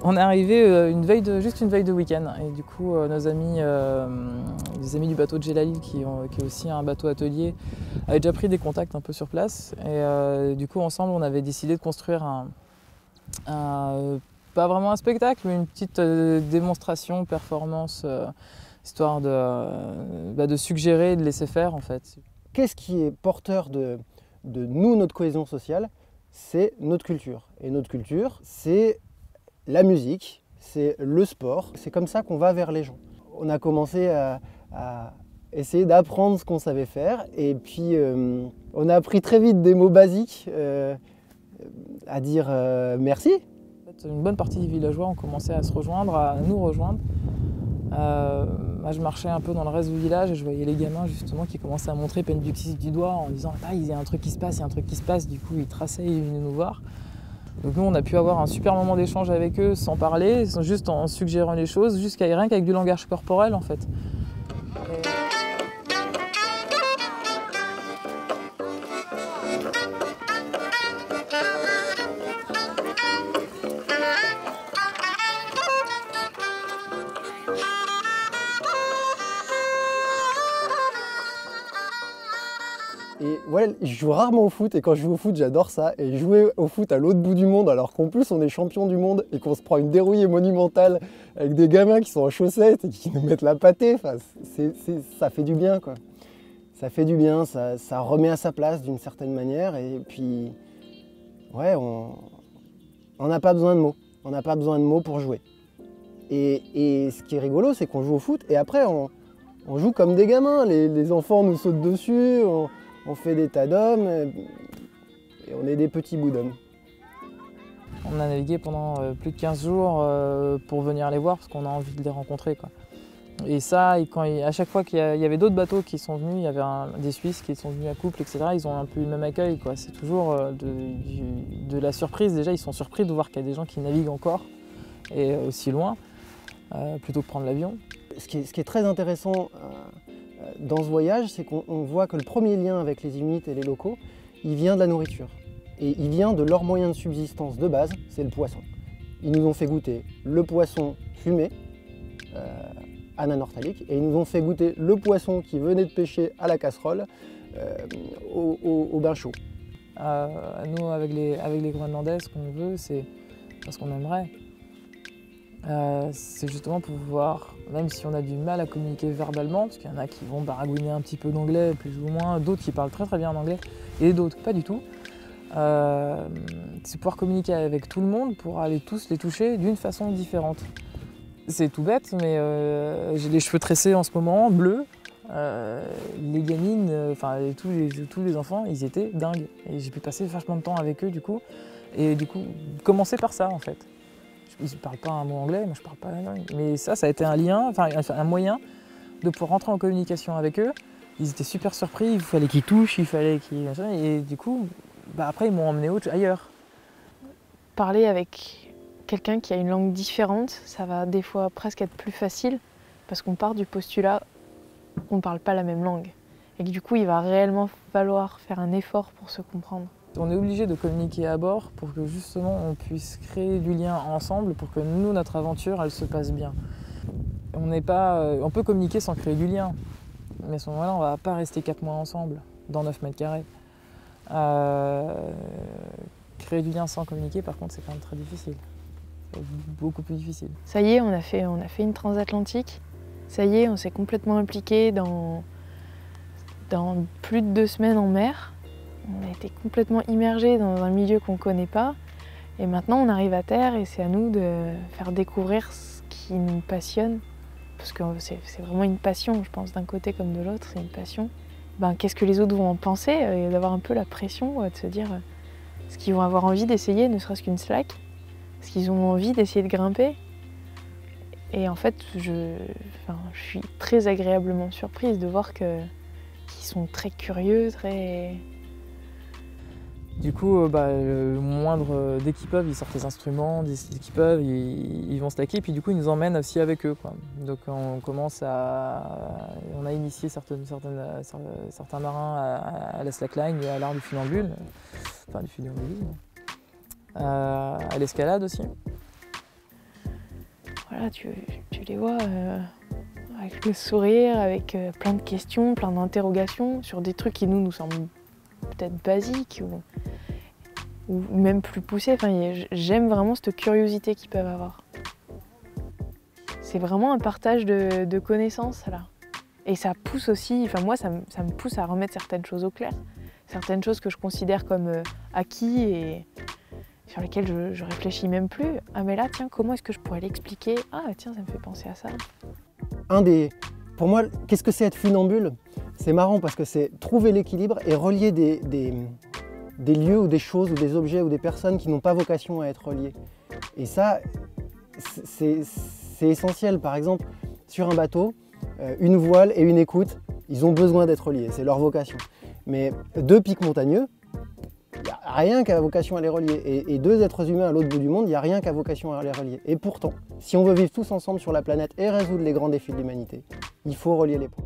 On est arrivé juste une veille de week-end et du coup nos amis, les amis du bateau de Djelalil qui est aussi un bateau atelier, avaient déjà pris des contacts un peu sur place et du coup ensemble on avait décidé de construire pas vraiment un spectacle mais une petite démonstration, performance, histoire de suggérer et de laisser faire en fait. Qu'est-ce qui est porteur de nous, notre cohésion sociale? C'est notre culture. Et notre culture, c'est la musique, c'est le sport. C'est comme ça qu'on va vers les gens. On a commencé à essayer d'apprendre ce qu'on savait faire. Et puis, on a appris très vite des mots basiques à dire merci. Une bonne partie des villageois ont commencé à nous rejoindre. Moi, je marchais un peu dans le reste du village et je voyais les gamins justement qui commençaient à montrer Penduxis du doigt en disant « Ah, il y a un truc qui se passe, il y a un truc qui se passe ». Du coup, ils traçaient, ils venaient nous voir. Donc nous, on a pu avoir un super moment d'échange avec eux sans parler, juste en suggérant les choses, rien qu'avec du langage corporel en fait. Et voilà, je joue rarement au foot et quand je joue au foot, j'adore ça. Et jouer au foot à l'autre bout du monde, alors qu'en plus on est champion du monde et qu'on se prend une dérouillée monumentale avec des gamins qui sont en chaussettes et qui nous mettent la pâtée, enfin, ça fait du bien quoi. Ça fait du bien, ça remet à sa place d'une certaine manière et puis ouais, on n'a pas besoin de mots. On n'a pas besoin de mots pour jouer. Et ce qui est rigolo, c'est qu'on joue au foot et après on joue comme des gamins. Les enfants nous sautent dessus. On fait des tas d'hommes et on est des petits bouts d'hommes. On a navigué pendant plus de 15 jours pour venir les voir parce qu'on a envie de les rencontrer, quoi. Et ça, à chaque fois qu'il y avait d'autres bateaux qui sont venus, il y avait des Suisses qui sont venus à couple, etc. Ils ont un peu eu le même accueil, quoi. C'est toujours de la surprise. Déjà, ils sont surpris de voir qu'il y a des gens qui naviguent encore et aussi loin, plutôt que prendre l'avion. Ce qui est très intéressant dans ce voyage, c'est qu'on voit que le premier lien avec les Inuits et les locaux, il vient de la nourriture. Et il vient de leur moyen de subsistance de base, c'est le poisson. Ils nous ont fait goûter le poisson fumé à Nanortalik et ils nous ont fait goûter le poisson qui venait de pêcher à la casserole au bain chaud. Nous, avec les Groenlandais, ce qu'on veut, c'est ce qu'on aimerait. C'est justement pouvoir, même si on a du mal à communiquer verbalement, parce qu'il y en a qui vont baragouiner un petit peu d'anglais, plus ou moins, d'autres qui parlent très très bien en anglais, et d'autres pas du tout, c'est pouvoir communiquer avec tout le monde pour aller tous les toucher d'une façon différente. C'est tout bête, mais j'ai les cheveux tressés en ce moment, bleus. Les gamines, tous les enfants, ils étaient dingues. Et j'ai pu passer vachement de temps avec eux du coup. Et du coup, commencer par ça en fait. Ils ne parlent pas un mot anglais, moi je parle pas la langue. Mais ça a été un lien, un moyen de pouvoir rentrer en communication avec eux. Ils étaient super surpris, il fallait qu'ils touchent, il fallait qu'ils... Et du coup, après ils m'ont emmené ailleurs. Parler avec quelqu'un qui a une langue différente, ça va des fois presque être plus facile parce qu'on part du postulat qu'on ne parle pas la même langue. Et que du coup, il va réellement falloir faire un effort pour se comprendre. On est obligé de communiquer à bord pour que justement on puisse créer du lien ensemble pour que nous, notre aventure, elle se passe bien. On peut communiquer sans créer du lien, mais à ce moment-là, on ne va pas rester 4 mois ensemble, dans 9 mètres carrés. Créer du lien sans communiquer, par contre, c'est quand même très difficile. C'est beaucoup plus difficile. Ça y est, on a fait une transatlantique. Ça y est, on s'est complètement impliqué dans plus de 2 semaines en mer. On a été complètement immergés dans un milieu qu'on ne connaît pas. Et maintenant, on arrive à terre et c'est à nous de faire découvrir ce qui nous passionne. Parce que c'est vraiment une passion, je pense, d'un côté comme de l'autre, c'est une passion. Qu'est-ce que les autres vont en penser et d'avoir un peu la pression de se dire est-ce qu'ils vont avoir envie d'essayer ne serait-ce qu'une slack? Est-ce qu'ils ont envie d'essayer de grimper? Et en fait, je suis très agréablement surprise de voir qu'ils sont très curieux, très... Du coup, le moindre, dès qu'ils peuvent, ils sortent les instruments, dès qu'ils peuvent, ils vont stacker, et puis du coup, ils nous emmènent aussi avec eux, quoi. Donc on a initié certains marins à la slackline et à l'art du funambule, à l'escalade aussi. voilà, tu les vois avec le sourire, avec plein de questions, plein d'interrogations sur des trucs qui nous semblent peut-être basiques ou même plus poussés. Enfin, j'aime vraiment cette curiosité qu'ils peuvent avoir. C'est vraiment un partage de connaissances là. Et ça pousse aussi, enfin moi ça me pousse à remettre certaines choses au clair. Certaines choses que je considère comme acquis et sur lesquelles je réfléchis même plus. Ah mais là tiens, comment est-ce que je pourrais l'expliquer? Ah tiens, ça me fait penser à ça. Pour moi, qu'est-ce que c'est être funambule? C'est marrant parce que c'est trouver l'équilibre et relier des lieux ou des choses ou des objets ou des personnes qui n'ont pas vocation à être reliés. Et ça, c'est essentiel. Par exemple, sur un bateau, une voile et une écoute, ils ont besoin d'être reliés, c'est leur vocation. Mais deux pics montagneux, il n'y a rien qui a vocation à les relier. Et deux êtres humains à l'autre bout du monde, il n'y a rien qui a vocation à les relier. Et pourtant, si on veut vivre tous ensemble sur la planète et résoudre les grands défis de l'humanité, il faut relier les points.